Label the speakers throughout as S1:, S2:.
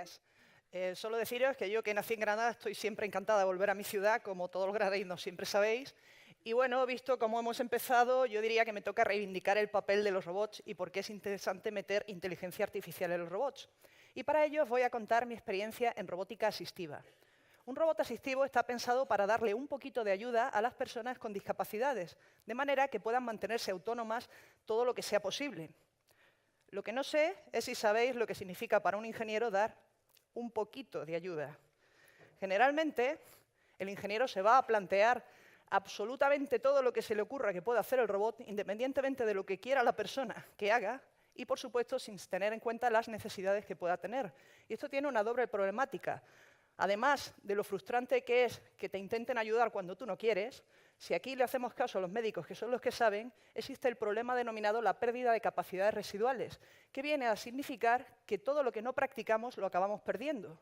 S1: días. Solo deciros que yo, que nací en Granada, estoy siempre encantada de volver a mi ciudad, como todos los granadinos siempre sabéis. Y bueno, visto cómo hemos empezado, yo diría que me toca reivindicar el papel de los robots y por qué es interesante meter inteligencia artificial en los robots. Y para ello os voy a contar mi experiencia en robótica asistiva. Un robot asistivo está pensado para darle un poquito de ayuda a las personas con discapacidades, de manera que puedan mantenerse autónomas todo lo que sea posible. Lo que no sé es si sabéis lo que significa para un ingeniero dar un poquito de ayuda. Generalmente, el ingeniero se va a plantear absolutamente todo lo que se le ocurra que pueda hacer el robot, independientemente de lo que quiera la persona que haga, y por supuesto sin tener en cuenta las necesidades que pueda tener. Y esto tiene una doble problemática. Además de lo frustrante que es que te intenten ayudar cuando tú no quieres, si aquí le hacemos caso a los médicos, que son los que saben, existe el problema denominado la pérdida de capacidades residuales, que viene a significar que todo lo que no practicamos lo acabamos perdiendo.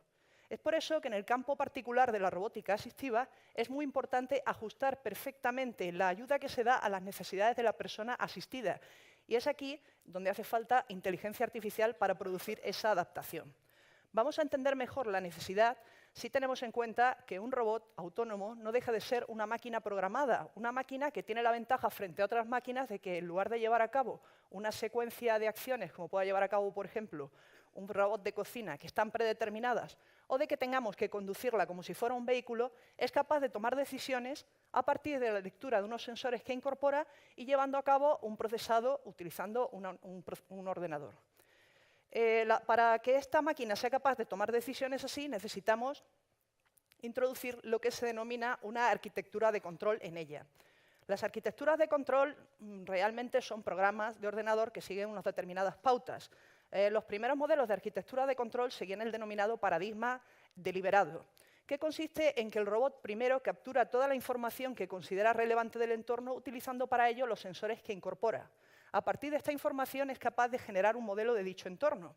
S1: Es por eso que en el campo particular de la robótica asistiva es muy importante ajustar perfectamente la ayuda que se da a las necesidades de la persona asistida. Y es aquí donde hace falta inteligencia artificial para producir esa adaptación. Vamos a entender mejor la necesidad si tenemos en cuenta que un robot autónomo no deja de ser una máquina programada, una máquina que tiene la ventaja frente a otras máquinas de que en lugar de llevar a cabo una secuencia de acciones, como pueda llevar a cabo, por ejemplo, un robot de cocina que están predeterminadas, o de que tengamos que conducirla como si fuera un vehículo, es capaz de tomar decisiones a partir de la lectura de unos sensores que incorpora y llevando a cabo un procesado utilizando un ordenador. Para que esta máquina sea capaz de tomar decisiones así, necesitamos introducir lo que se denomina una arquitectura de control en ella. Las arquitecturas de control realmente son programas de ordenador que siguen unas determinadas pautas. Los primeros modelos de arquitectura de control seguían el denominado paradigma deliberado, que consiste en que el robot primero captura toda la información que considera relevante del entorno utilizando para ello los sensores que incorpora. A partir de esta información es capaz de generar un modelo de dicho entorno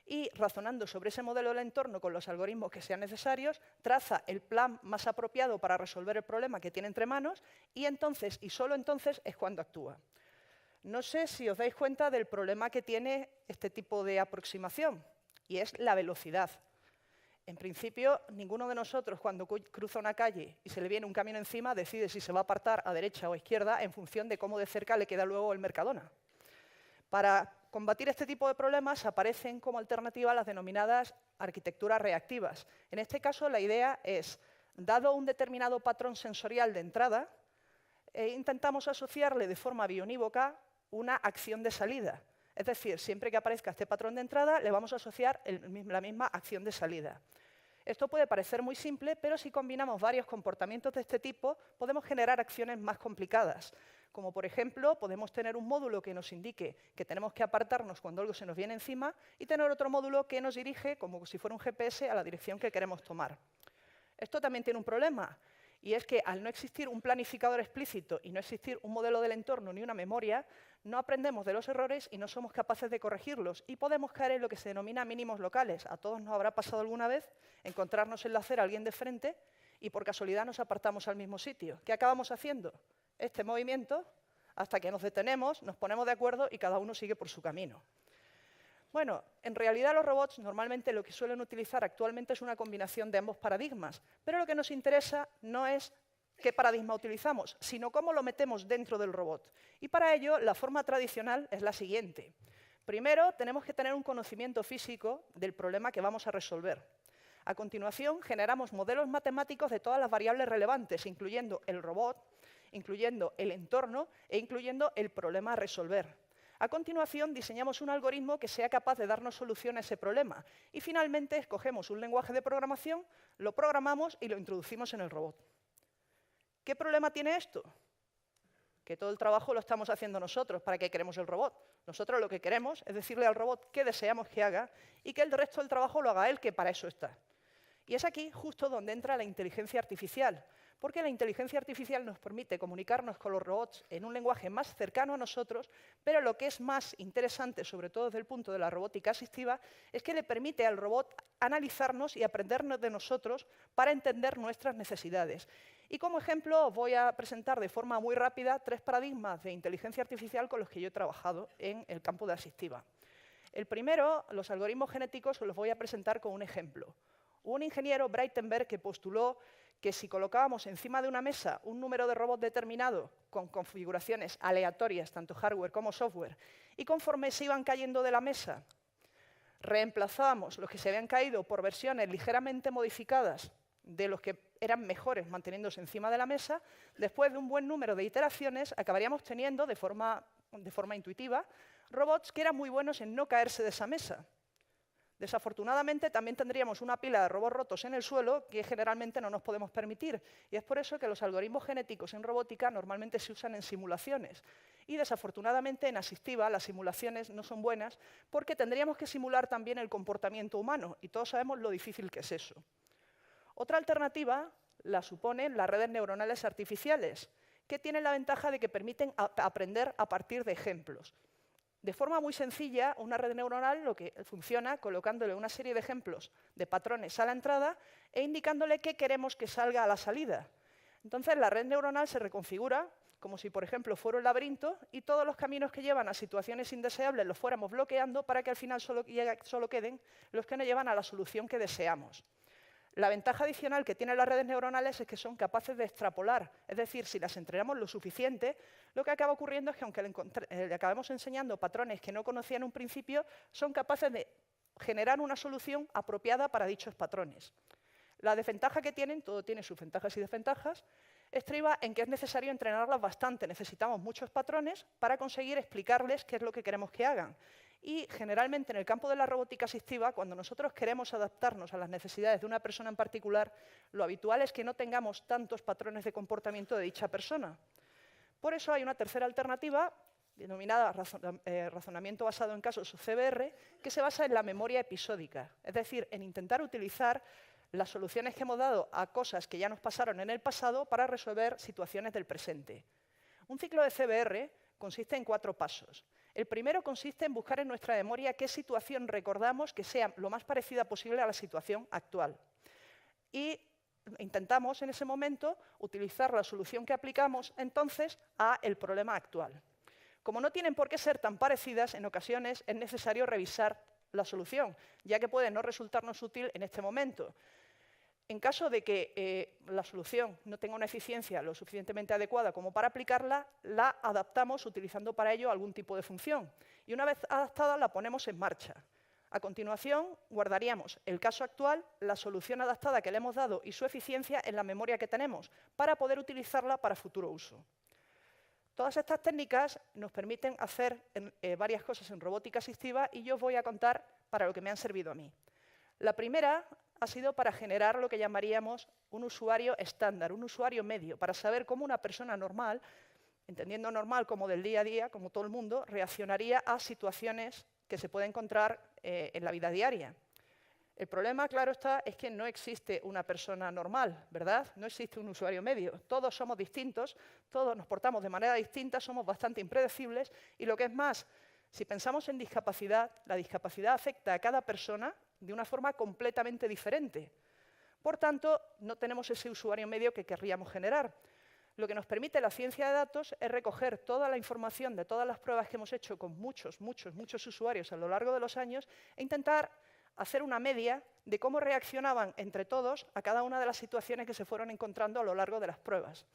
S1: y, razonando sobre ese modelo del entorno con los algoritmos que sean necesarios, traza el plan más apropiado para resolver el problema que tiene entre manos y entonces, y solo entonces, es cuando actúa. No sé si os dais cuenta del problema que tiene este tipo de aproximación, y es la velocidad. En principio, ninguno de nosotros, cuando cruza una calle y se le viene un camión encima, decide si se va a apartar a derecha o a izquierda en función de cómo de cerca le queda luego el Mercadona. Para combatir este tipo de problemas aparecen como alternativa las denominadas arquitecturas reactivas. En este caso, la idea es, dado un determinado patrón sensorial de entrada, intentamos asociarle de forma bionívoca una acción de salida. Es decir, siempre que aparezca este patrón de entrada, le vamos a asociar la misma acción de salida. Esto puede parecer muy simple, pero si combinamos varios comportamientos de este tipo, podemos generar acciones más complicadas. Como, por ejemplo, podemos tener un módulo que nos indique que tenemos que apartarnos cuando algo se nos viene encima y tener otro módulo que nos dirige, como si fuera un GPS, a la dirección que queremos tomar. Esto también tiene un problema. Y es que al no existir un planificador explícito y no existir un modelo del entorno ni una memoria, no aprendemos de los errores y no somos capaces de corregirlos y podemos caer en lo que se denomina mínimos locales. A todos nos habrá pasado alguna vez encontrarnos en la acera a alguien de frente y por casualidad nos apartamos al mismo sitio. ¿Qué acabamos haciendo? Este movimiento hasta que nos detenemos, nos ponemos de acuerdo y cada uno sigue por su camino. Bueno, en realidad los robots normalmente lo que suelen utilizar actualmente es una combinación de ambos paradigmas, pero lo que nos interesa no es qué paradigma utilizamos, sino cómo lo metemos dentro del robot. Y para ello, la forma tradicional es la siguiente. Primero, tenemos que tener un conocimiento físico del problema que vamos a resolver. A continuación, generamos modelos matemáticos de todas las variables relevantes, incluyendo el robot, incluyendo el entorno e incluyendo el problema a resolver. A continuación, diseñamos un algoritmo que sea capaz de darnos solución a ese problema. Y finalmente, escogemos un lenguaje de programación, lo programamos y lo introducimos en el robot. ¿Qué problema tiene esto? Que todo el trabajo lo estamos haciendo nosotros. ¿Para qué queremos el robot? Nosotros lo que queremos es decirle al robot qué deseamos que haga y que el resto del trabajo lo haga él, que para eso está. Y es aquí justo donde entra la inteligencia artificial, porque la inteligencia artificial nos permite comunicarnos con los robots en un lenguaje más cercano a nosotros, pero lo que es más interesante, sobre todo desde el punto de la robótica asistiva, es que le permite al robot analizarnos y aprendernos de nosotros para entender nuestras necesidades. Y como ejemplo os voy a presentar de forma muy rápida 3 paradigmas de inteligencia artificial con los que yo he trabajado en el campo de asistiva. El primero, los algoritmos genéticos, os los voy a presentar con un ejemplo. Hubo un ingeniero, Breitenberg, que postuló que si colocábamos encima de una mesa un número de robots determinado con configuraciones aleatorias, tanto hardware como software, y conforme se iban cayendo de la mesa, reemplazábamos los que se habían caído por versiones ligeramente modificadas de los que eran mejores manteniéndose encima de la mesa, después de un buen número de iteraciones acabaríamos teniendo de forma intuitiva robots que eran muy buenos en no caerse de esa mesa. Desafortunadamente, también tendríamos una pila de robots rotos en el suelo que generalmente no nos podemos permitir. Y es por eso que los algoritmos genéticos en robótica normalmente se usan en simulaciones. Y desafortunadamente, en asistiva, las simulaciones no son buenas porque tendríamos que simular también el comportamiento humano. Y todos sabemos lo difícil que es eso. Otra alternativa la suponen las redes neuronales artificiales, que tienen la ventaja de que permiten aprender a partir de ejemplos. De forma muy sencilla, una red neuronal lo que funciona colocándole una serie de ejemplos de patrones a la entrada e indicándole qué queremos que salga a la salida. Entonces, la red neuronal se reconfigura como si, por ejemplo, fuera un laberinto y todos los caminos que llevan a situaciones indeseables los fuéramos bloqueando para que al final solo queden los que nos llevan a la solución que deseamos. La ventaja adicional que tienen las redes neuronales es que son capaces de extrapolar, es decir, si las entrenamos lo suficiente, lo que acaba ocurriendo es que aunque le acabemos enseñando patrones que no conocían en un principio, son capaces de generar una solución apropiada para dichos patrones. La desventaja que tienen, todo tiene sus ventajas y desventajas, estriba en que es necesario entrenarlas bastante. Necesitamos muchos patrones para conseguir explicarles qué es lo que queremos que hagan. Y generalmente en el campo de la robótica asistiva, cuando nosotros queremos adaptarnos a las necesidades de una persona en particular, lo habitual es que no tengamos tantos patrones de comportamiento de dicha persona. Por eso hay una tercera alternativa, denominada razonamiento basado en casos o CBR, que se basa en la memoria episódica, es decir, en intentar utilizar las soluciones que hemos dado a cosas que ya nos pasaron en el pasado para resolver situaciones del presente. Un ciclo de CBR consiste en 4 pasos. El primero consiste en buscar en nuestra memoria qué situación recordamos que sea lo más parecida posible a la situación actual. Y intentamos en ese momento utilizar la solución que aplicamos entonces a el problema actual. Como no tienen por qué ser tan parecidas, en ocasiones es necesario revisar la solución, ya que puede no resultarnos útil en este momento. En caso de que la solución no tenga una eficiencia lo suficientemente adecuada como para aplicarla, la adaptamos utilizando para ello algún tipo de función. Y una vez adaptada, la ponemos en marcha. A continuación, guardaríamos el caso actual, la solución adaptada que le hemos dado y su eficiencia en la memoria que tenemos, para poder utilizarla para futuro uso. Todas estas técnicas nos permiten hacer varias cosas en robótica asistiva y yo os voy a contar para lo que me han servido a mí. La primera ha sido para generar lo que llamaríamos un usuario estándar, un usuario medio, para saber cómo una persona normal, entendiendo normal como del día a día, como todo el mundo, reaccionaría a situaciones que se puede encontrar en la vida diaria. El problema, claro está, es que no existe una persona normal, ¿verdad? No existe un usuario medio. Todos somos distintos, todos nos portamos de manera distinta, somos bastante impredecibles y lo que es más, si pensamos en discapacidad, la discapacidad afecta a cada persona de una forma completamente diferente. Por tanto, no tenemos ese usuario medio que querríamos generar. Lo que nos permite la ciencia de datos es recoger toda la información de todas las pruebas que hemos hecho con muchos usuarios a lo largo de los años e intentar hacer una media de cómo reaccionaban entre todos a cada una de las situaciones que se fueron encontrando a lo largo de las pruebas.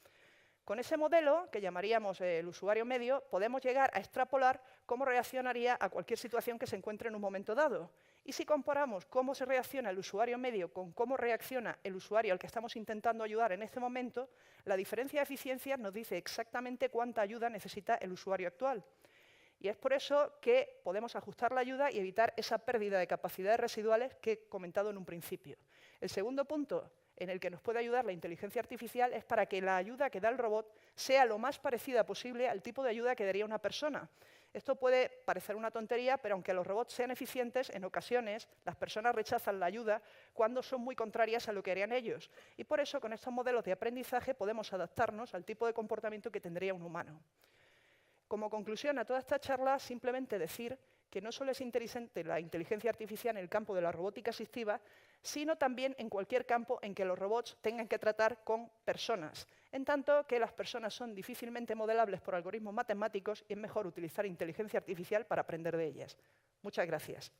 S1: Con ese modelo, que llamaríamos el usuario medio, podemos llegar a extrapolar cómo reaccionaría a cualquier situación que se encuentre en un momento dado. Y si comparamos cómo se reacciona el usuario medio con cómo reacciona el usuario al que estamos intentando ayudar en este momento, la diferencia de eficiencia nos dice exactamente cuánta ayuda necesita el usuario actual. Y es por eso que podemos ajustar la ayuda y evitar esa pérdida de capacidades residuales que he comentado en un principio. El segundo punto en el que nos puede ayudar la inteligencia artificial es para que la ayuda que da el robot sea lo más parecida posible al tipo de ayuda que daría una persona. Esto puede parecer una tontería, pero aunque los robots sean eficientes, en ocasiones las personas rechazan la ayuda cuando son muy contrarias a lo que harían ellos. Y por eso, con estos modelos de aprendizaje, podemos adaptarnos al tipo de comportamiento que tendría un humano. Como conclusión a toda esta charla, simplemente decir que no solo es interesante la inteligencia artificial en el campo de la robótica asistiva, sino también en cualquier campo en que los robots tengan que tratar con personas, en tanto que las personas son difícilmente modelables por algoritmos matemáticos y es mejor utilizar inteligencia artificial para aprender de ellas. Muchas gracias.